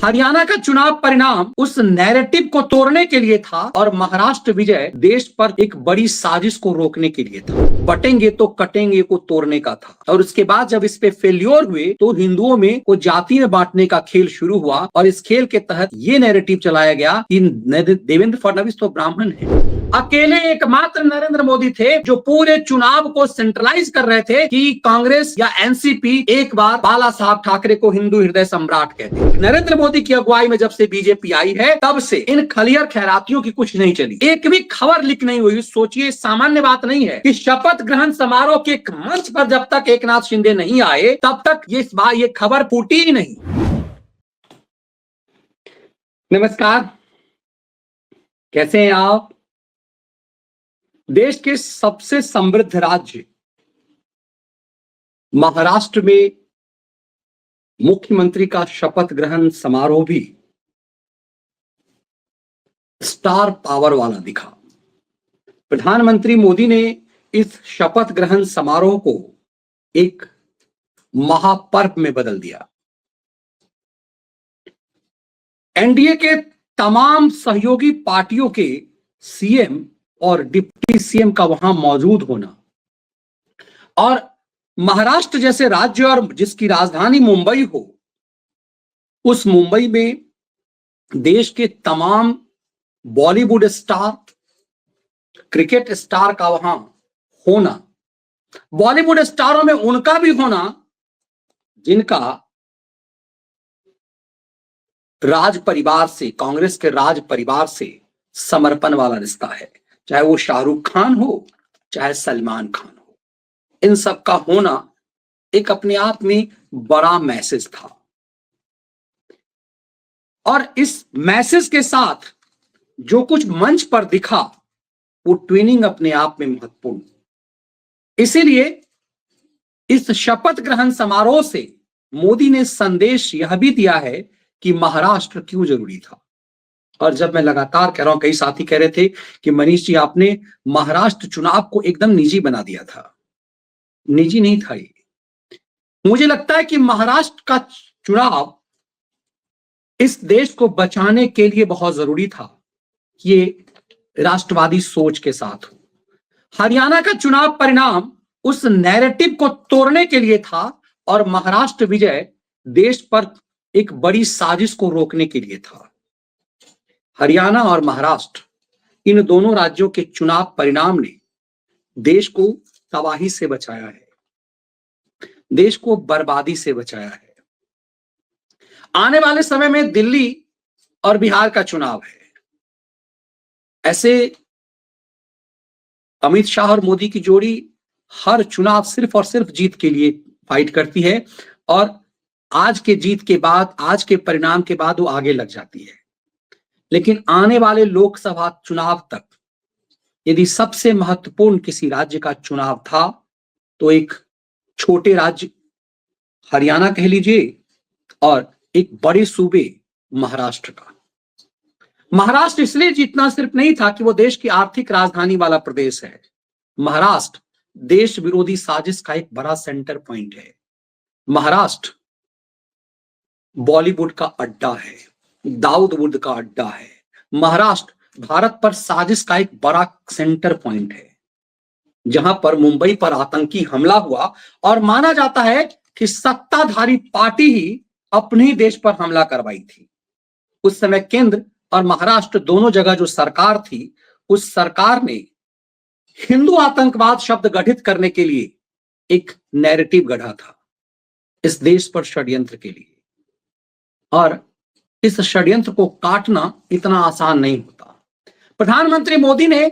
हरियाणा का चुनाव परिणाम उस नैरेटिव को तोड़ने के लिए था और महाराष्ट्र विजय देश पर एक बड़ी साजिश को रोकने के लिए था। बटेंगे तो कटेंगे को तोड़ने का था और उसके बाद जब इस पे फेल्योर हुए तो हिंदुओं में को जाति में बांटने का खेल शुरू हुआ और इस खेल के तहत ये नैरेटिव चलाया गया कि देवेंद्र फडणवीस तो ब्राह्मण है। अकेले एकमात्र नरेंद्र मोदी थे जो पूरे चुनाव को सेंट्रलाइज कर रहे थे कि कांग्रेस या एनसीपी एक बार बाला साहब ठाकरे को हिंदू हृदय सम्राट कहते हैं। नरेंद्र मोदी की अगुवाई में जब से बीजेपी आई है तब से इन खलियर खैरातियों की कुछ नहीं चली, एक भी खबर लीक नहीं हुई। सोचिए, सामान्य बात नहीं है कि शपथ ग्रहण समारोह के मंच पर जब तक एकनाथ शिंदे नहीं आए तब तक ये खबर फूटी ही नहीं। नमस्कार, कैसे हैं आप? देश के सबसे समृद्ध राज्य महाराष्ट्र में मुख्यमंत्री का शपथ ग्रहण समारोह भी स्टार पावर वाला दिखा। प्रधानमंत्री मोदी ने इस शपथ ग्रहण समारोह को एक महापर्व में बदल दिया। एनडीए के तमाम सहयोगी पार्टियों के सीएम और डिप्टी सीएम का वहां मौजूद होना और महाराष्ट्र जैसे राज्य और जिसकी राजधानी मुंबई हो, उस मुंबई में देश के तमाम बॉलीवुड स्टार, क्रिकेट स्टार का वहां होना, बॉलीवुड स्टारों में उनका भी होना जिनका राज परिवार से, कांग्रेस के राज परिवार से समर्पण वाला रिश्ता है, चाहे वो शाहरुख खान हो चाहे सलमान खान हो। इन सब का होना एक अपने आप में बड़ा मैसेज था और इस मैसेज के साथ जो कुछ मंच पर दिखा वो ट्विनिंग अपने आप में महत्वपूर्ण। इसीलिए इस शपथ ग्रहण समारोह से मोदी ने संदेश यह भी दिया है कि महाराष्ट्र क्यों जरूरी था। और जब मैं लगातार कह रहा हूं, कई साथी कह रहे थे कि मनीष जी आपने महाराष्ट्र चुनाव को एकदम निजी बना दिया था। निजी नहीं था ये। मुझे लगता है कि महाराष्ट्र का चुनाव इस देश को बचाने के लिए बहुत जरूरी था कि ये राष्ट्रवादी सोच के साथ हो। हरियाणा का चुनाव परिणाम उस नैरेटिव को तोड़ने के लिए था और महाराष्ट्र विजय देश पर एक बड़ी साजिश को रोकने के लिए था। हरियाणा और महाराष्ट्र, इन दोनों राज्यों के चुनाव परिणाम ने देश को तबाही से बचाया है, देश को बर्बादी से बचाया है। आने वाले समय में दिल्ली और बिहार का चुनाव है। ऐसे अमित शाह और मोदी की जोड़ी हर चुनाव सिर्फ और सिर्फ जीत के लिए फाइट करती है और आज के जीत के बाद, आज के परिणाम के बाद वो आगे लग जाती है। लेकिन आने वाले लोकसभा चुनाव तक यदि सबसे महत्वपूर्ण किसी राज्य का चुनाव था तो एक छोटे राज्य हरियाणा कह लीजिए और एक बड़े सूबे महाराष्ट्र का। महाराष्ट्र इसलिए जीतना सिर्फ नहीं था कि वो देश की आर्थिक राजधानी वाला प्रदेश है। महाराष्ट्र देश विरोधी साजिश का एक बड़ा सेंटर पॉइंट है। महाराष्ट्र बॉलीवुड का अड्डा है, दाऊदवुड का अड्डा है। महाराष्ट्र भारत पर साजिश का एक बड़ा सेंटर पॉइंट है, जहां पर मुंबई पर आतंकी हमला हुआ और माना जाता है कि सत्ताधारी पार्टी ही अपने ही देश पर हमला करवाई थी। उस समय केंद्र और महाराष्ट्र दोनों जगह जो सरकार थी, उस सरकार ने हिंदू आतंकवाद शब्द गठित करने के लिए एक नैरेटिव गढ़ा था इस देश पर षड्यंत्र के लिए। और इस षड्यंत्र को काटना इतना आसान नहीं होता। प्रधानमंत्री मोदी ने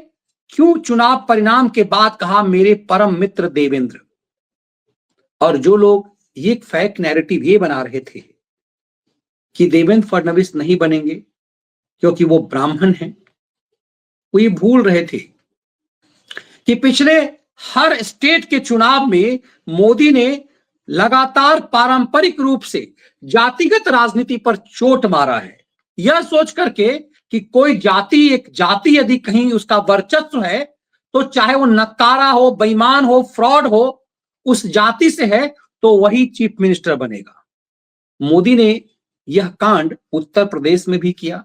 क्यों चुनाव परिणाम के बाद कहा मेरे परम मित्र देवेंद्र, और जो लोग ये फेक नैरेटिव ये बना रहे थे कि देवेंद्र फडणवीस नहीं बनेंगे क्योंकि वो ब्राह्मण हैं, वो ये भूल रहे थे कि पिछले हर स्टेट के चुनाव में मोदी ने लगातार पारंपरिक रूप से जातिगत राजनीति पर चोट मारा है, यह सोच करके कि कोई जाति, एक जाति यदि कहीं उसका वर्चस्व है तो चाहे वो नकारा हो, बेईमान हो, फ्रॉड हो, उस जाति से है तो वही चीफ मिनिस्टर बनेगा। मोदी ने यह कांड उत्तर प्रदेश में भी किया।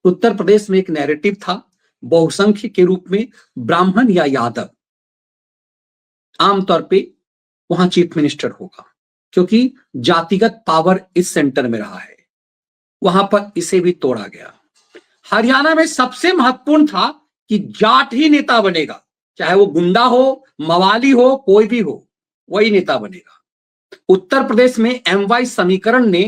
उत्तर प्रदेश में एक नैरेटिव था बहुसंख्य के रूप में ब्राह्मण या यादव आमतौर पे वहां चीफ मिनिस्टर होगा, क्योंकि जातिगत पावर इस सेंटर में रहा है। वहां पर इसे भी तोड़ा गया। हरियाणा में सबसे महत्वपूर्ण था कि जाट ही नेता बनेगा, चाहे वो गुंडा हो, मवाली हो, कोई भी हो, वही नेता बनेगा। उत्तर प्रदेश में एमवाई समीकरण ने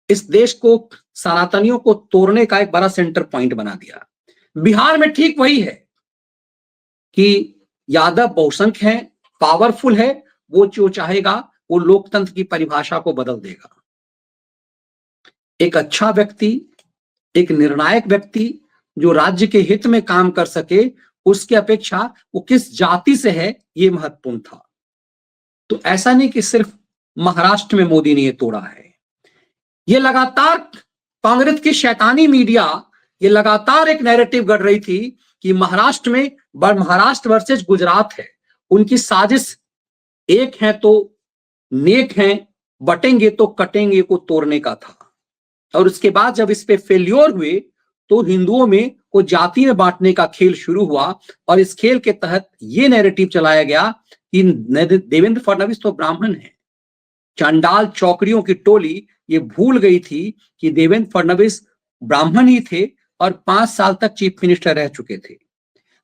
इस देश को, सनातनियों को तोड़ने का एक बड़ा सेंटर पॉइंट बना दिया। बिहार में ठीक वही है कि यादव बहुसंख्य है, पावरफुल है, वो जो चाहेगा वो लोकतंत्र की परिभाषा को बदल देगा। एक अच्छा व्यक्ति, एक निर्णायक व्यक्ति जो राज्य के हित में काम कर सके, उसकी अपेक्षा वो किस जाति से है ये महत्वपूर्ण था। तो ऐसा नहीं कि सिर्फ महाराष्ट्र में मोदी ने ये तोड़ा है। ये लगातार कांग्रेस की शैतानी मीडिया ये लगातार एक नैरेटिव गढ़ रही थी कि महाराष्ट्र वर्सेस गुजरात है, उनकी साजिश एक है तो नेक है, बटेंगे तो कटेंगे को तोड़ने का था। और उसके बाद जब इस पे फेल्योर हुए तो हिंदुओं में को जाति में बांटने का खेल शुरू हुआ और इस खेल के तहत ये नैरेटिव चलाया गया कि देवेंद्र फडणवीस तो ब्राह्मण है। चंडाल चौकड़ियों की टोली ये भूल गई थी कि देवेंद्र फडणवीस ब्राह्मण ही थे और 5 साल तक चीफ मिनिस्टर रह चुके थे।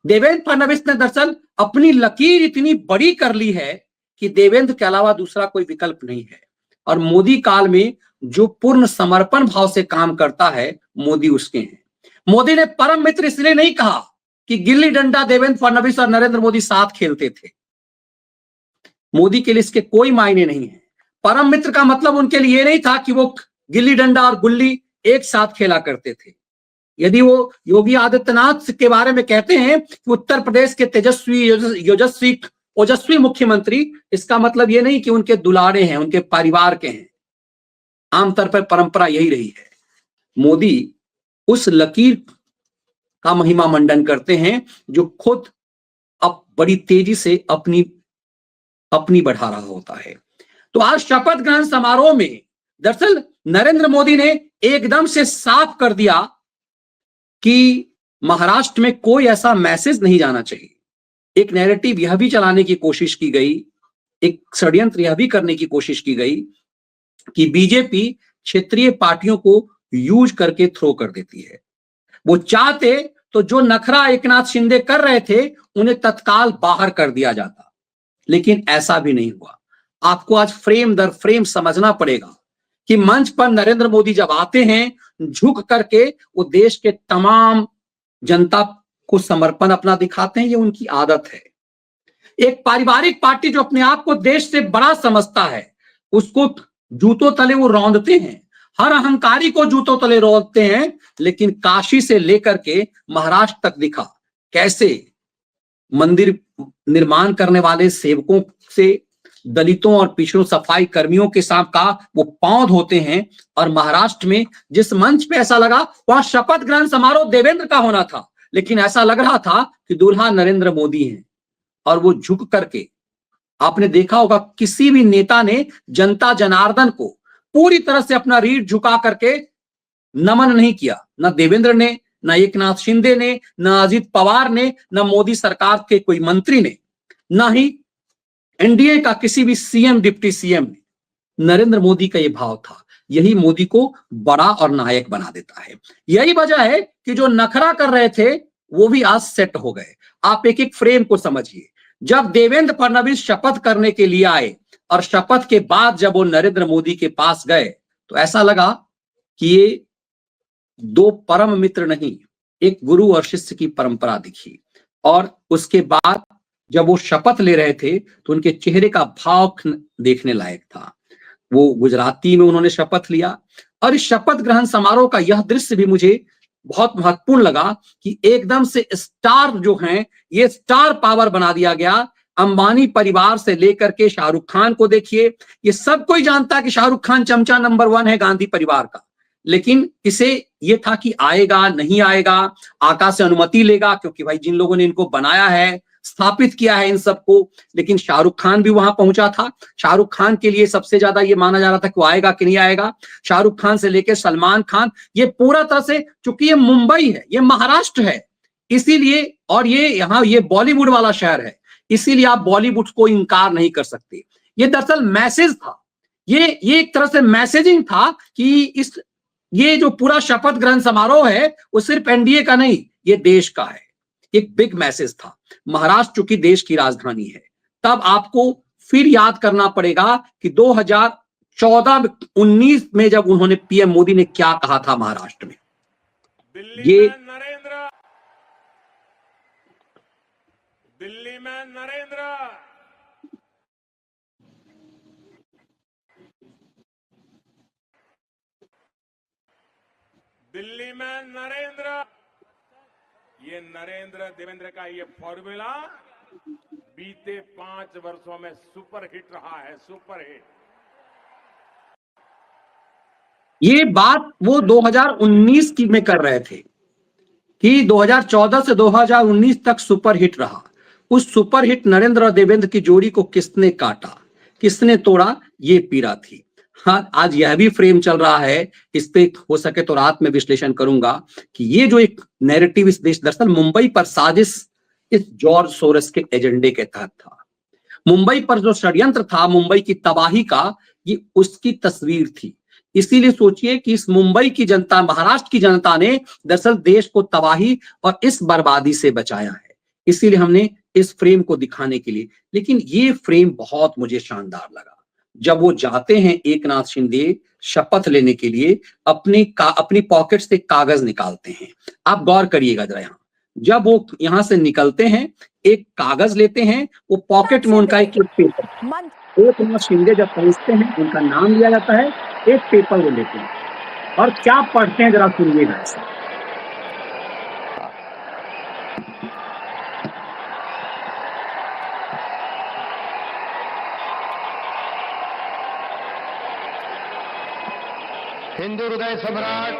देवेंद्र फडणवीस ने दरअसल अपनी लकीर इतनी बड़ी कर ली है कि देवेंद्र के अलावा दूसरा कोई विकल्प नहीं है। और मोदी काल में जो पूर्ण समर्पण भाव से काम करता है, मोदी उसके हैं। मोदी ने परम मित्र इसलिए नहीं कहा कि गिल्ली डंडा देवेंद्र फडणवीस और नरेंद्र मोदी साथ खेलते थे। मोदी के लिए इसके कोई मायने नहीं है। परम मित्र का मतलब उनके लिए ये नहीं था कि वो गिल्ली डंडा और गुल्ली एक साथ खेला करते थे। यदि वो योगी आदित्यनाथ के बारे में कहते हैं कि उत्तर प्रदेश के तेजस्वी ओजस्वी मुख्यमंत्री, इसका मतलब ये नहीं कि उनके दुलारे हैं, उनके परिवार के हैं। आमतौर पर परंपरा यही रही है। मोदी उस लकीर का महिमा मंडन करते हैं जो खुद अब बड़ी तेजी से अपनी बढ़ा रहा होता है। तो आज शपथ ग्रहण समारोह में दरअसल नरेंद्र मोदी ने एकदम से साफ कर दिया कि महाराष्ट्र में कोई ऐसा मैसेज नहीं जाना चाहिए। एक नैरेटिव यह भी चलाने की कोशिश की गई, एक षड्यंत्र यह भी करने की कोशिश की गई कि बीजेपी क्षेत्रीय पार्टियों को यूज करके थ्रो कर देती है। वो चाहते तो जो नखरा एकनाथ शिंदे कर रहे थे उन्हें तत्काल बाहर कर दिया जाता, लेकिन ऐसा भी नहीं हुआ। आपको आज फ्रेम दर फ्रेम समझना पड़ेगा कि मंच पर नरेंद्र मोदी जब आते हैं, झुक करके वो देश के तमाम जनता को समर्पण अपना दिखाते हैं। ये उनकी आदत है। एक पारिवारिक पार्टी जो अपने आप को देश से बड़ा समझता है, उसको जूतों तले वो रौंदते हैं। हर अहंकारी को जूतों तले रौंदते हैं। लेकिन काशी से लेकर के महाराष्ट्र तक दिखा कैसे मंदिर निर्माण करने वाले सेवकों से दलितों और पिछड़ों सफाई कर्मियों के साथ का वो पांव धोते हैं। और महाराष्ट्र में जिस मंच पे ऐसा लगा वहां शपथ ग्रहण समारोह देवेंद्र का होना था, लेकिन ऐसा लग रहा था कि दूल्हा नरेंद्र मोदी हैं। और वो झुक करके, आपने देखा होगा किसी भी नेता ने जनता जनार्दन को पूरी तरह से अपना रीढ़ झुका करके नमन नहीं किया। न देवेंद्र ने, न एकनाथ शिंदे ने, न अजित पवार ने, न मोदी सरकार के कोई मंत्री ने, न ही एनडीए का किसी भी सीएम डिप्टी सीएम ने। नरेंद्र मोदी का यह भाव था। यही मोदी को बड़ा और नायक बना देता है। यही वजह है कि जो नखरा कर रहे थे वो भी आज सेट हो गए। आप एक एक फ्रेम को समझिए। जब देवेंद्र फडणवीस शपथ करने के लिए आए और शपथ के बाद जब वो नरेंद्र मोदी के पास गए तो ऐसा लगा कि ये दो परम मित्र नहीं, एक गुरु और शिष्य की परंपरा दिखी। और उसके बाद जब वो शपथ ले रहे थे तो उनके चेहरे का भाव देखने लायक था। वो गुजराती में उन्होंने शपथ लिया। और इस शपथ ग्रहण समारोह का यह दृश्य भी मुझे बहुत महत्वपूर्ण लगा कि एकदम से स्टार जो हैं, ये स्टार पावर बना दिया गया। अंबानी परिवार से लेकर के शाहरुख खान को देखिए। ये सब कोई जानता है कि शाहरुख खान चमचा नंबर 1 है गांधी परिवार का, लेकिन इसे ये था कि आएगा नहीं आएगा, आकाश से अनुमति लेगा, क्योंकि भाई जिन लोगों ने इनको बनाया है स्थापित किया है इन सबको। लेकिन शाहरुख खान भी वहां पहुंचा था। शाहरुख खान के लिए सबसे ज्यादा ये माना जा रहा था कि वो आएगा कि नहीं आएगा। शाहरुख खान से लेकर सलमान खान, ये पूरा तरह से, चूंकि ये मुंबई है, ये महाराष्ट्र है, इसीलिए, और ये यहाँ ये बॉलीवुड वाला शहर है, इसीलिए आप बॉलीवुड को इनकार नहीं कर सकते। ये दरअसल मैसेज था, ये एक तरह से मैसेजिंग था कि ये जो पूरा शपथ ग्रहण समारोह है वो सिर्फ एनडीए का नहीं, ये देश का है। एक बिग मैसेज था। महाराष्ट्र चूंकि देश की राजधानी है, तब आपको फिर याद करना पड़ेगा कि 2014-19 में जब उन्होंने, पीएम मोदी ने क्या कहा था महाराष्ट्र में। दिल्ली में नरेंद्र, दिल्ली में नरेंद्र, ये नरेंद्र देवेंद्र का ये फॉर्मूला बीते 5 वर्षों में सुपर हिट रहा है, सुपर हिट। ये बात वो 2019 की में कर रहे थे कि 2014 से 2019 तक सुपर हिट रहा। उस सुपर हिट नरेंद्र और देवेंद्र की जोड़ी को किसने काटा, किसने तोड़ा, ये पीड़ा थी। हाँ, आज यह भी फ्रेम चल रहा है, इस पे हो सके तो रात में विश्लेषण करूंगा कि ये जो एक नैरेटिव इस देश, दरअसल मुंबई पर साजिश इस जॉर्ज सोरस के एजेंडे के तहत था। मुंबई पर जो षड्यंत्र था, मुंबई की तबाही का, ये उसकी तस्वीर थी। इसीलिए सोचिए कि इस मुंबई की जनता, महाराष्ट्र की जनता ने दरअसल देश को तबाही और इस बर्बादी से बचाया है। इसीलिए हमने इस फ्रेम को दिखाने के लिए, लेकिन ये फ्रेम बहुत मुझे शानदार लगा जब वो जाते हैं, एकनाथ शिंदे शपथ लेने के लिए अपनी पॉकेट से कागज निकालते हैं। आप गौर करिएगा जरा, यहाँ जब वो यहां से निकलते हैं, एक कागज लेते हैं, वो पॉकेट में उनका एक पेपर, एकनाथ शिंदे जब पहुंचते हैं, उनका नाम लिया जाता है, एक पेपर वो लेते हैं और क्या पढ़ते हैं जरा सुनिएगा ऐसा। हिंदू हृदय सम्राट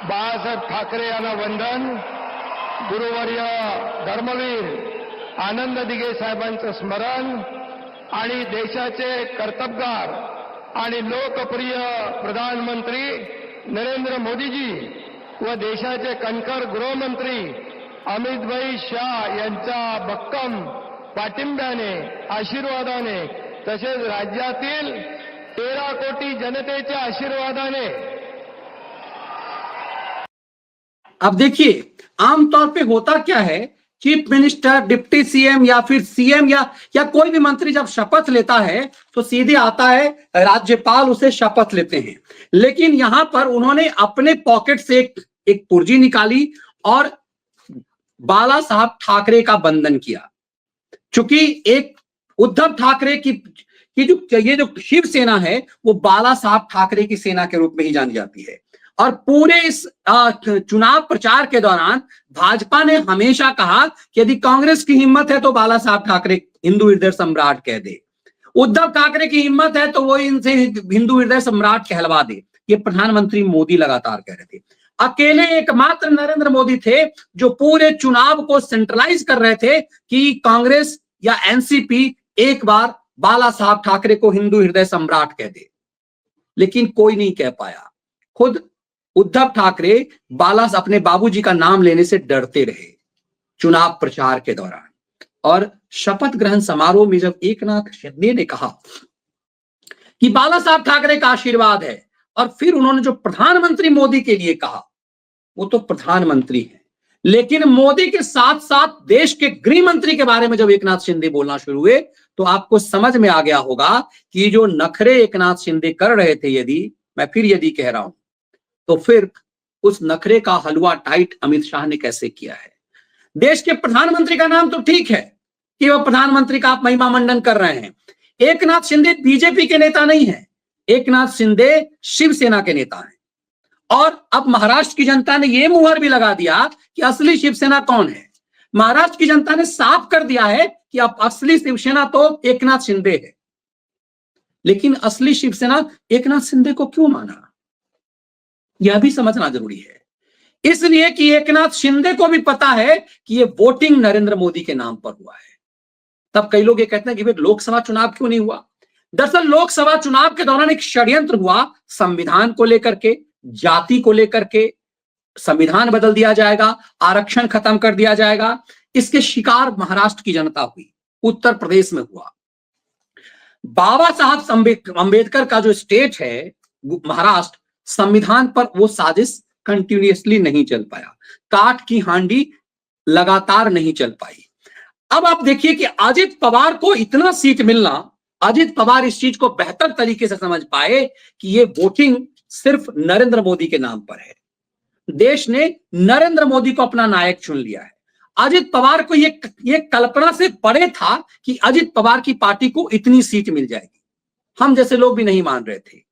बाळासाहेब ठाकरे यांना वंदन। गुरुवर्य धर्मवीर आनंद दिघे साहेबांचं स्मरण आणि देशाचे कर्तबगार आणि लोकप्रिय प्रधानमंत्री नरेंद्र मोदीजी व देशाचे कणखर गृहमंत्री अमितभाई शाह यांच्या भक्कम पाठिंब्याने, आशीर्वादाने, तसेच राज्यातील 13 कोटी जनतेच्या आशीर्वादाने। अब देखिए, आमतौर पे होता क्या है, चीफ मिनिस्टर, डिप्टी सीएम या फिर सीएम या कोई भी मंत्री जब शपथ लेता है तो सीधे आता है, राज्यपाल उसे शपथ लेते हैं। लेकिन यहां पर उन्होंने अपने पॉकेट से एक पुर्जी निकाली और बाला साहब ठाकरे का बंधन किया। चूंकि एक उद्धव ठाकरे की ये जो शिवसेना है, वो बाला साहब ठाकरे की सेना के रूप में ही जानी जाती है। और पूरे इस चुनाव प्रचार के दौरान भाजपा ने हमेशा कहा कि यदि कांग्रेस की हिम्मत है तो बाला साहब ठाकरे हिंदू हृदय सम्राट कह दे, उद्धव ठाकरे की हिम्मत है तो वो इनसे हिंदू हृदय सम्राट कहलवा दे। ये प्रधानमंत्री मोदी लगातार कह रहे थे। अकेले एकमात्र नरेंद्र मोदी थे जो पूरे चुनाव को सेंट्रलाइज कर रहे थे कि कांग्रेस या एनसीपी एक बार बाला साहब ठाकरे को हिंदू हृदय सम्राट कह दे। लेकिन कोई नहीं कह पाया। खुद उद्धव ठाकरे अपने बाबूजी का नाम लेने से डरते रहे चुनाव प्रचार के दौरान। और शपथ ग्रहण समारोह में जब एकनाथ शिंदे ने कहा कि बाला साहब ठाकरे का आशीर्वाद है, और फिर उन्होंने जो प्रधानमंत्री मोदी के लिए कहा, वो तो प्रधानमंत्री है, लेकिन मोदी के साथ साथ देश के गृह मंत्री के बारे में जब एकनाथ शिंदे बोलना शुरू हुए तो आपको समझ में आ गया होगा कि जो नखरे एकनाथ शिंदे कर रहे थे, यदि कह रहा हूं, तो फिर उस नखरे का हलवा टाइट अमित शाह ने कैसे किया है। देश के प्रधानमंत्री का नाम तो ठीक है कि वह प्रधानमंत्री का आप महिमा मंडन कर रहे हैं। एकनाथ शिंदे बीजेपी के नेता नहीं है, एकनाथ शिंदे शिवसेना के नेता हैं। और अब महाराष्ट्र की जनता ने यह मुहर भी लगा दिया कि असली शिवसेना कौन है। महाराष्ट्र की जनता ने साफ कर दिया है कि अब असली शिवसेना तो एकनाथ शिंदे है। लेकिन असली शिवसेना एकनाथ शिंदे को क्यों माना, यह भी समझना जरूरी है। इसलिए कि एकनाथ शिंदे को भी पता है कि ये वोटिंग नरेंद्र मोदी के नाम पर हुआ है। तब कई लोग ये कहते हैं कि भाई लोकसभा चुनाव क्यों नहीं हुआ। दरअसल लोकसभा चुनाव के दौरान एक षड्यंत्र हुआ, संविधान को लेकर के, जाति को लेकर के। संविधान बदल दिया जाएगा, आरक्षण खत्म कर दिया जाएगा, इसके शिकार महाराष्ट्र की जनता हुई, उत्तर प्रदेश में हुआ। बाबा साहब अंबेडकर का जो स्टेट है महाराष्ट्र, संविधान पर वो साजिश कंटिन्यूअसली नहीं चल पाया, काठ की हांडी लगातार नहीं चल पाई। अब आप देखिए कि अजित पवार को इतना सीट मिलना, अजित पवार इस चीज को बेहतर तरीके से समझ पाए कि ये वोटिंग सिर्फ नरेंद्र मोदी के नाम पर है। देश ने नरेंद्र मोदी को अपना नायक चुन लिया है। अजित पवार को ये कल्पना से परे था कि अजित पवार की पार्टी को इतनी सीट मिल जाएगी। हम जैसे लोग भी नहीं मान रहे थे।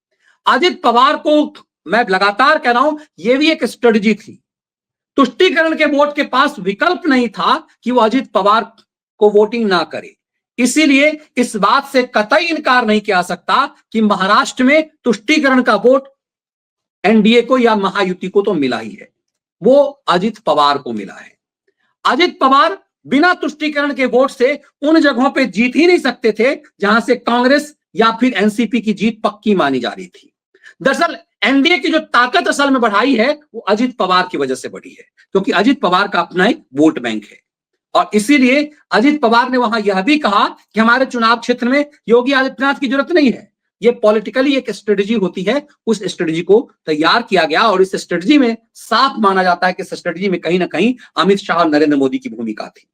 अजित पवार को मैं लगातार कह रहा हूं, यह भी एक स्ट्रेटजी थी। तुष्टीकरण के वोट के पास विकल्प नहीं था कि वो अजित पवार को वोटिंग ना करे। इसीलिए इस बात से कतई इनकार नहीं किया सकता कि महाराष्ट्र में तुष्टीकरण का वोट एनडीए को या महायुति को तो मिला ही है, वो अजित पवार को मिला है। अजित पवार बिना तुष्टीकरण के वोट से उन जगहों पे जीत ही नहीं सकते थे जहां से कांग्रेस या फिर एनसीपी की जीत पक्की मानी जा रही थी। दरअसल एनडीए की जो ताकत असल में बढ़ाई है वो अजित पवार की वजह से बढ़ी है, क्योंकि अजित पवार का अपना एक वोट बैंक है। और इसीलिए अजित पवार ने वहां यह भी कहा कि हमारे चुनाव क्षेत्र में योगी आदित्यनाथ की जरूरत नहीं है। ये पॉलिटिकली एक स्ट्रेटजी होती है, उस स्ट्रेटजी को तैयार किया गया और इस स्ट्रेटजी में साफ माना जाता है कि इस स्ट्रेटजी में कहीं ना कहीं अमित शाह और नरेंद्र मोदी की भूमिका थी।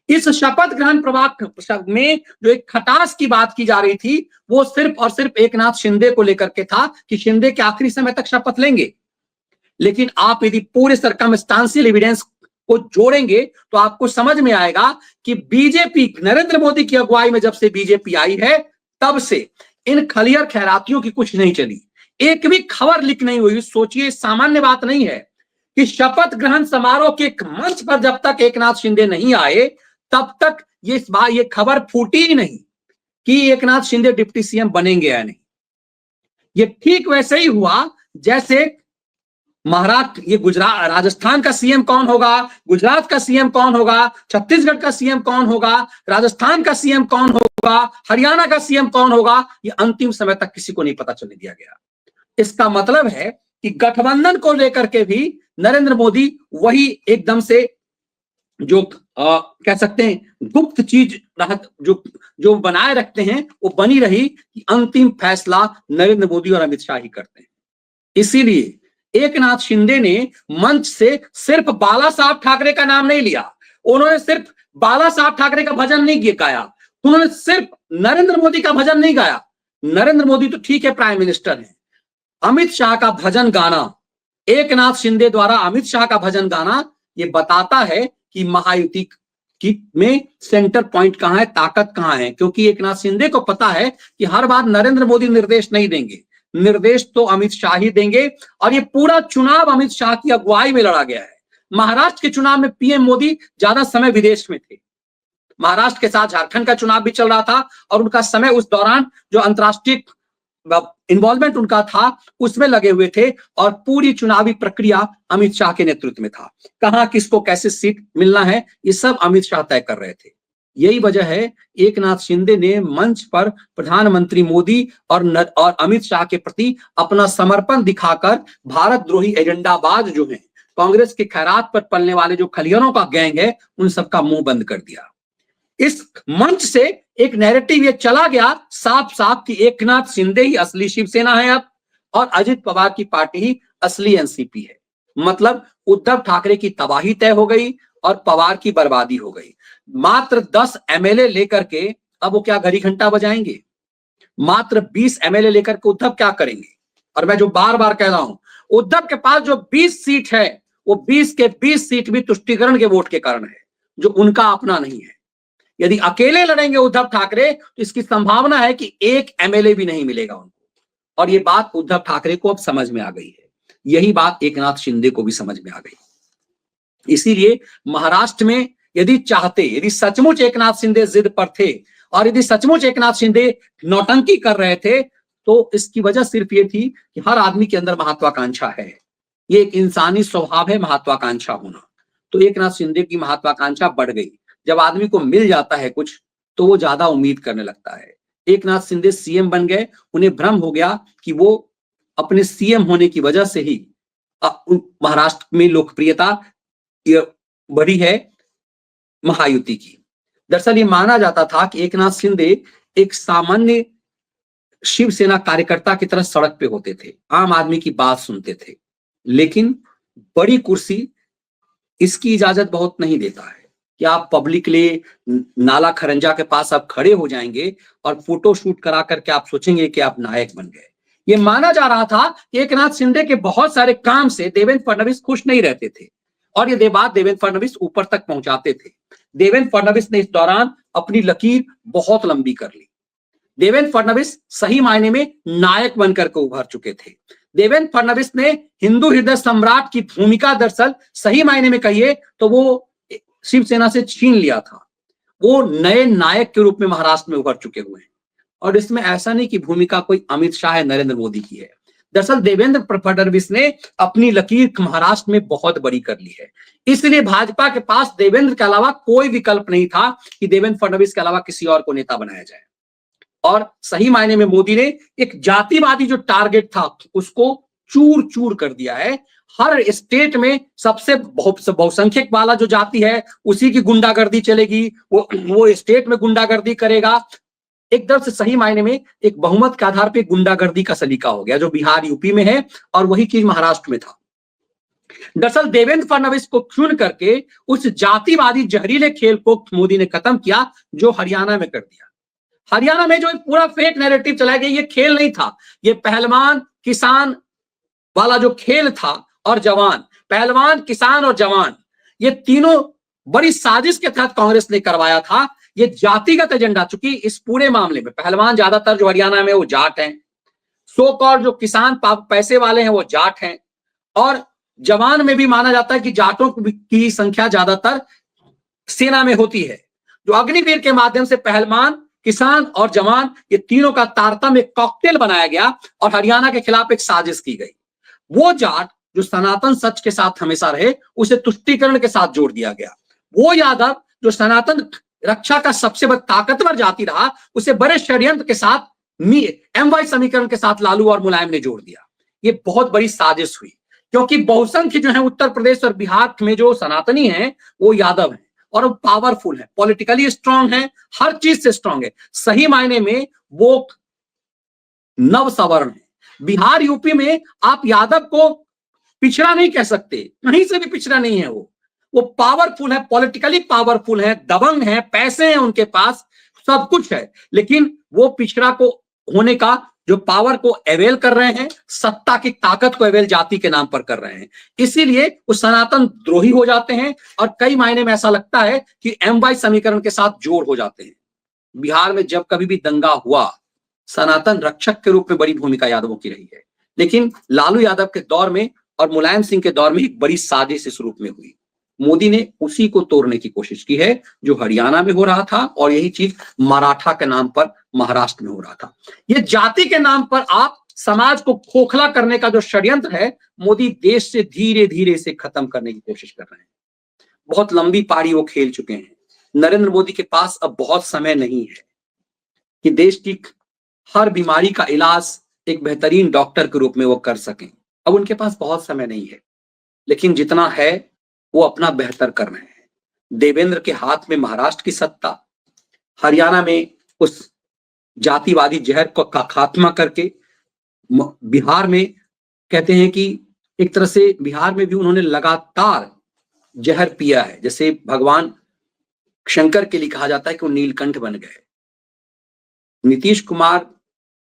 इस शपथ ग्रहण प्रवाह में जो एक खटास की बात की जा रही थी वो सिर्फ और सिर्फ एकनाथ शिंदे को लेकर के था कि शिंदे के आखिरी समय तक शपथ लेंगे। लेकिन आप यदि पूरे सर्कमस्टांशियल एविडेंस को जोड़ेंगे तो आपको समझ में आएगा कि बीजेपी, नरेंद्र मोदी की अगुवाई में जब से बीजेपी आई है तब से इन खलियर खैरातियों की कुछ नहीं चली, एक भी खबर लीक नहीं हुई। सोचिए, सामान्य बात नहीं है कि शपथ ग्रहण समारोह के मंच पर जब तक एकनाथ शिंदे नहीं आए तब तक ये खबर फूटी ही नहीं कि एकनाथ शिंदे डिप्टी सीएम बनेंगे या नहीं। ये ठीक वैसे ही हुआ जैसे महाराष्ट्र, ये गुजरात, राजस्थान का सीएम कौन होगा, गुजरात का सीएम कौन होगा, छत्तीसगढ़ का सीएम कौन होगा, राजस्थान का सीएम कौन होगा, हरियाणा का सीएम कौन होगा, ये अंतिम समय तक किसी को नहीं पता चलने दिया गया। इसका मतलब है कि गठबंधन को लेकर के भी नरेंद्र मोदी वही एकदम से जो कह सकते हैं गुप्त चीज जो बनाए रखते हैं वो बनी रही कि अंतिम फैसला नरेंद्र मोदी और अमित शाह ही करते हैं। इसीलिए एकनाथ शिंदे ने मंच से सिर्फ बाला साहब ठाकरे का नाम नहीं लिया, उन्होंने सिर्फ बाला साहब ठाकरे का भजन नहीं गाया, उन्होंने सिर्फ नरेंद्र मोदी का भजन नहीं गाया। नरेंद्र मोदी तो ठीक है, प्राइम मिनिस्टर हैं, अमित शाह का भजन गाना, एकनाथ शिंदे द्वारा अमित शाह का भजन गाना, ये बताता है कि महायुति की में सेंटर पॉइंट कहां है, ताकत कहां है। क्योंकि एकनाथ शिंदे को पता है कि हर बार नरेंद्र मोदी निर्देश नहीं देंगे, निर्देश तो अमित शाह ही देंगे। और ये पूरा चुनाव अमित शाह की अगुवाई में लड़ा गया है। महाराष्ट्र के चुनाव में पीएम मोदी ज्यादा समय विदेश में थे, महाराष्ट्र के साथ झारखंड का चुनाव भी चल रहा था और उनका समय उस दौरान जो अंतर्राष्ट्रीय इन्वॉल्वमेंट उनका था उसमें लगे हुए थे और पूरी चुनावी प्रक्रिया अमित शाह के नेतृत्व में था। कहां किसको कैसे सीट मिलना है ये सब अमित शाह तय कर रहे थे। यही वजह है एकनाथ शिंदे ने मंच पर प्रधानमंत्री मोदी और अमित शाह के प्रति अपना समर्पण दिखाकर भारतद्रोही एजेंडाबाज जो हैं, कांग्रेस के खैरात पर पलने वाले जो खलियरों का गैंग है, उन सबका मुंह बंद कर दिया। इस मंच से एक नैरेटिव ये चला गया साफ साफ कि एकनाथ शिंदे ही असली शिवसेना है अब और अजित पवार की पार्टी ही असली एनसीपी है। मतलब उद्धव ठाकरे की तबाही तय हो गई और पवार की बर्बादी हो गई। मात्र 10 एमएलए लेकर के अब वो क्या घड़ी घंटा बजाएंगे? मात्र 20 एमएलए लेकर के उद्धव क्या करेंगे? और मैं जो बार बार कह रहा हूं, उद्धव के पास जो 20 सीट है वो 20 के 20 सीट भी तुष्टीकरण के वोट के कारण है, जो उनका अपना नहीं है। यदि अकेले लड़ेंगे उद्धव ठाकरे तो इसकी संभावना है कि एक एमएलए भी नहीं मिलेगा उनको। और ये बात उद्धव ठाकरे को अब समझ में आ गई है, यही बात एकनाथ शिंदे को भी समझ में आ गई। इसीलिए महाराष्ट्र में यदि सचमुच एकनाथ शिंदे जिद पर थे और यदि सचमुच एकनाथ शिंदे नौटंकी कर रहे थे तो इसकी वजह सिर्फ ये थी कि हर आदमी के अंदर महत्वाकांक्षा है। ये एक इंसानी स्वभाव है महत्वाकांक्षा होना। तो एक नाथ शिंदे की महत्वाकांक्षा बढ़ गई। जब आदमी को मिल जाता है कुछ तो वो ज्यादा उम्मीद करने लगता है। एक नाथ शिंदे सीएम बन गए, उन्हें भ्रम हो गया कि वो अपने सीएम होने की वजह से ही महाराष्ट्र में लोकप्रियता बढ़ी है महायुति की। दरअसल ये माना जाता था कि एक नाथ शिंदे एक सामान्य शिवसेना कार्यकर्ता की तरह सड़क पे होते थे, आम आदमी की बात सुनते थे, लेकिन बड़ी कुर्सी इसकी इजाजत बहुत नहीं देता है कि आप पब्लिकली नाला खरंजा के पास आप खड़े हो जाएंगे और फोटो शूट करा करके आप सोचेंगे कि आप नायक बन गए। ये माना जा रहा था कि एक नाथ शिंदे के बहुत सारे काम से देवेंद्र फडणवीस खुश नहीं रहते थे और ये बात देवेंद्र फडणवीस ऊपर तक पहुंचाते थे। देवेंद्र फडणवीस ने इस दौरान अपनी लकीर बहुत लंबी कर ली। देवेंद्र फडणवीस सही मायने में नायक बनकर के उभर चुके थे। देवेंद्र फडणवीस ने हिंदू हृदय सम्राट की भूमिका दरअसल सही मायने में कहिए तो वो शिवसेना से छीन लिया था। वो नए नायक के रूप में महाराष्ट्र में उभर चुके हुए हैं और इसमें ऐसा नहीं कि भूमिका कोई अमित शाह या नरेंद्र मोदी की है। दरअसल देवेंद्र फडणवीस ने अपनी लकीर महाराष्ट्र में बहुत बड़ी कर ली है, इसलिए भाजपा के पास देवेंद्र के अलावा कोई विकल्प नहीं था कि देवेंद्र फडणवीस के अलावा किसी और को नेता बनाया जाए। और सही मायने में मोदी ने एक जातिवादी जो टारगेट था उसको चूर चूर कर दिया है। हर स्टेट में सबसे बहुसंख्यक वाला जो जाति है उसी की गुंडागर्दी चलेगी, वो स्टेट में गुंडागर्दी करेगा। एकदम से सही मायने में एक बहुमत के आधार पर गुंडागर्दी का सलीका हो गया जो बिहार यूपी में है और वही चीज महाराष्ट्र में था। दरअसल देवेंद्र फडणवीस को चुन करके उस जातिवादी जहरीले खेल को मोदी ने खत्म किया जो हरियाणा में कर दिया। हरियाणा में जो पूरा फेक नैरेटिव चलाया गया, ये खेल नहीं था, ये पहलवान किसान वाला जो खेल था और जवान, पहलवान किसान और जवान, ये तीनों बड़ी साजिश के तहत कांग्रेस ने करवाया था। ये जातिगत एजेंडा, चूंकि इस पूरे मामले में पहलवान ज्यादातर जो हरियाणा में वो जाट हैं, सो कॉल्ड जो किसान पैसे वाले हैं वो जाट हैं और जवान में भी माना जाता है कि जाटों की संख्या ज्यादातर सेना में होती है। जो अग्निवीर के माध्यम से पहलवान किसान और जवान ये तीनों का तारतम्य एक कॉकटेल बनाया गया और हरियाणा के खिलाफ एक साजिश की गई। वो जाट जो सनातन सच के साथ हमेशा रहे उसे तुष्टीकरण के साथ जोड़ दिया गया। वो यादव जो सनातन रक्षा का सबसे बड़ा ताकतवर जाति रहा उसे बड़े षड्यंत्र के साथ MY समीकरण के साथ लालू और मुलायम ने जोड़ दिया। ये बहुत बड़ी साजिश हुई क्योंकि बहुसंख्य जो है उत्तर प्रदेश और बिहार में जो सनातनी हैं वो यादव हैं और वो पावरफुल है, पॉलिटिकली स्ट्रांग है, हर चीज से स्ट्रांग है। सही मायने में वो नव सवर्ण है। बिहार यूपी में आप यादव को पिछड़ा नहीं कह सकते, कहीं से भी पिछड़ा नहीं है। वो पावरफुल है, पॉलिटिकली पावरफुल है, दबंग है, पैसे हैं उनके पास, सब कुछ है, लेकिन वो पिछड़ा को होने का जो पावर को अवेल कर रहे हैं, सत्ता की ताकत को अवेल जाति के नाम पर कर रहे हैं, इसीलिए वो सनातन द्रोही हो जाते हैं और कई मायने में ऐसा लगता है कि MY समीकरण के साथ जोड़ हो जाते हैं। बिहार में जब कभी भी दंगा हुआ सनातन रक्षक के रूप में बड़ी भूमिका यादवों की रही है, लेकिन लालू यादव के दौर में और मुलायम सिंह के दौर में एक बड़ी साजिश इस रूप में हुई। मोदी ने उसी को तोड़ने की कोशिश की है जो हरियाणा में हो रहा था और यही चीज मराठा के नाम पर महाराष्ट्र में हो रहा था। ये जाति के नाम पर आप समाज को खोखला करने का जो षड्यंत्र है मोदी देश से धीरे धीरे इसे खत्म करने की कोशिश कर रहे हैं। बहुत लंबी पारी वो खेल चुके हैं। नरेंद्र मोदी के पास अब बहुत समय नहीं है कि देश की हर बीमारी का इलाज एक बेहतरीन डॉक्टर के रूप में वो कर सकें। अब उनके पास बहुत समय नहीं है, लेकिन जितना है वो अपना बेहतर कर रहे हैं। देवेंद्र के हाथ में महाराष्ट्र की सत्ता, हरियाणा में उस जातिवादी जहर को का खात्मा करके, बिहार में कहते हैं कि एक तरह से बिहार में भी उन्होंने लगातार जहर पिया है। जैसे भगवान शंकर के लिए कहा जाता है कि वो नीलकंठ बन गए। नीतीश कुमार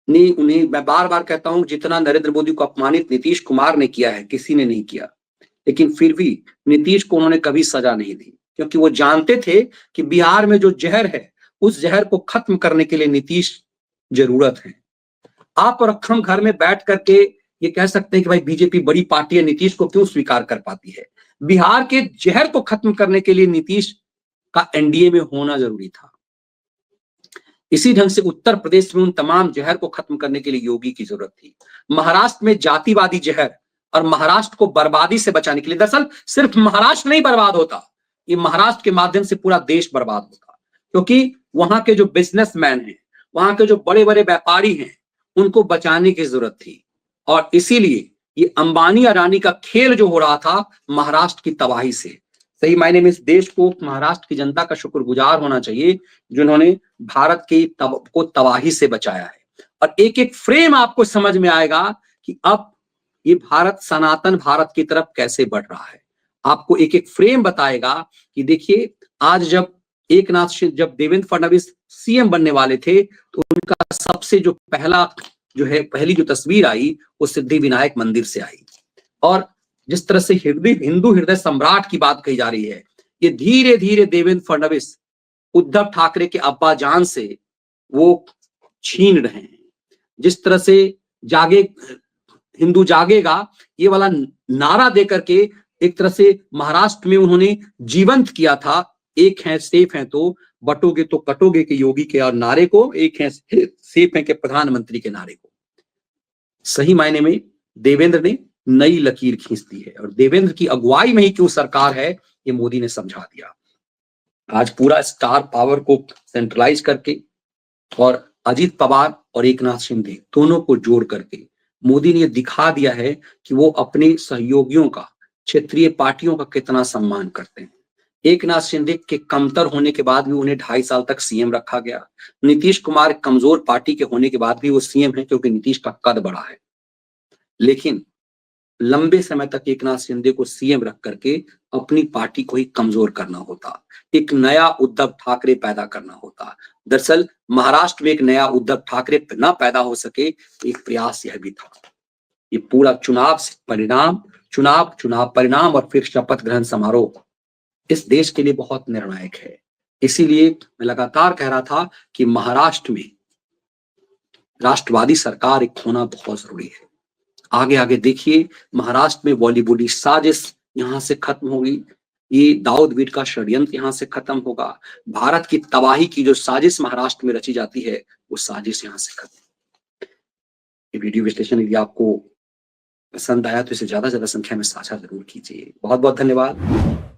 ने उन्हें, मैं बार बार कहता हूं, जितना नरेंद्र मोदी को अपमानित नीतीश कुमार ने किया है किसी ने नहीं किया, लेकिन फिर भी नीतीश को उन्होंने कभी सजा नहीं दी क्योंकि वो जानते थे कि बिहार में जो जहर है उस जहर को खत्म करने के लिए नीतीश जरूरत है। आप और हम घर में बैठ करके ये कह सकते हैं कि भाई बीजेपी बड़ी पार्टी है, नीतीश को क्यों स्वीकार कर पाती है। बिहार के जहर को खत्म करने के लिए नीतीश का NDA में होना जरूरी था। इसी ढंग से उत्तर प्रदेश में उन तमाम जहर को खत्म करने के लिए योगी की जरूरत थी। महाराष्ट्र में जातिवादी जहर और महाराष्ट्र को बर्बादी से बचाने के लिए। दरअसल सिर्फ महाराष्ट्र नहीं बर्बाद होता, ये महाराष्ट्र के माध्यम से पूरा देश बर्बाद होता, क्योंकि वहां के जो बिजनेसमैन हैं, वहां के जो बड़े बड़े व्यापारी हैं, उनको बचाने की जरूरत थी। और इसीलिए ये अंबानी अडानी का खेल जो हो रहा था महाराष्ट्र की तबाही से, सही मायने में इस देश को, महाराष्ट्र की जनता का शुक्रगुजार होना चाहिए जिन्होंने भारत की को तबाही से बचाया है। और एक एक फ्रेम आपको समझ में आएगा कि अब ये भारत सनातन भारत की तरफ कैसे बढ़ रहा है। आपको एक एक फ्रेम बताएगा कि देखिए, आज जब जब देवेंद्र फडणवीस सीएम बनने वाले थे तो उनका सबसे जो पहली जो तस्वीर आई वो सिद्धिविनायक मंदिर से आई। और जिस तरह से हिंदू हृदय सम्राट की बात कही जा रही है, ये धीरे धीरे देवेंद्र फडणवीस उद्धव ठाकरे के अब्बा जान से वो छीन रहे हैं। जिस तरह से हिंदू जागेगा ये वाला नारा देकर के एक तरह से महाराष्ट्र में उन्होंने जीवंत किया था, एक है सेफ है तो बटोगे तो कटोगे के योगी के और नारे को, एक है सेफ है के प्रधानमंत्री के नारे को। सही मायने में देवेंद्र ने नई लकीर खींच दी है, और देवेंद्र की अगुवाई में ही क्यों सरकार है ये मोदी ने समझा दिया। आज पूरा स्टार पावर को सेंट्रलाइज करके और अजीत पवार और एकनाथ शिंदे दोनों को जोड़ करके मोदी ने दिखा दिया है कि वो अपने सहयोगियों का, क्षेत्रीय पार्टियों का कितना सम्मान करते हैं। एकनाथ शिंदे के कमतर होने के बाद भी उन्हें 2.5 साल तक सीएम रखा गया। नीतीश कुमार कमजोर पार्टी के होने के बाद भी वो सीएम है क्योंकि नीतीश का कद बड़ा है। लेकिन लंबे समय तक एकनाथ शिंदे को सीएम रख करके अपनी पार्टी को ही कमजोर करना होता, एक नया उद्धव ठाकरे पैदा करना होता। दरअसल महाराष्ट्र में एक नया उद्धव ठाकरे ना पैदा हो सके, एक प्रयास यह भी था। ये पूरा चुनाव परिणाम और फिर शपथ ग्रहण समारोह इस देश के लिए बहुत निर्णायक है। इसीलिए मैं लगातार कह रहा था कि महाराष्ट्र में राष्ट्रवादी सरकार एक होना बहुत जरूरी है। आगे आगे देखिए, महाराष्ट्र में बॉलीवुडी साजिश यहां से खत्म होगी, ये दाऊद बीट का षड्यंत्र यहां से खत्म होगा, भारत की तबाही की जो साजिश महाराष्ट्र में रची जाती है वो साजिश यहां से खत्म। ये वीडियो विश्लेषण यदि आपको पसंद आया तो इसे ज्यादा से ज्यादा संख्या में साझा जरूर कीजिए। बहुत बहुत धन्यवाद।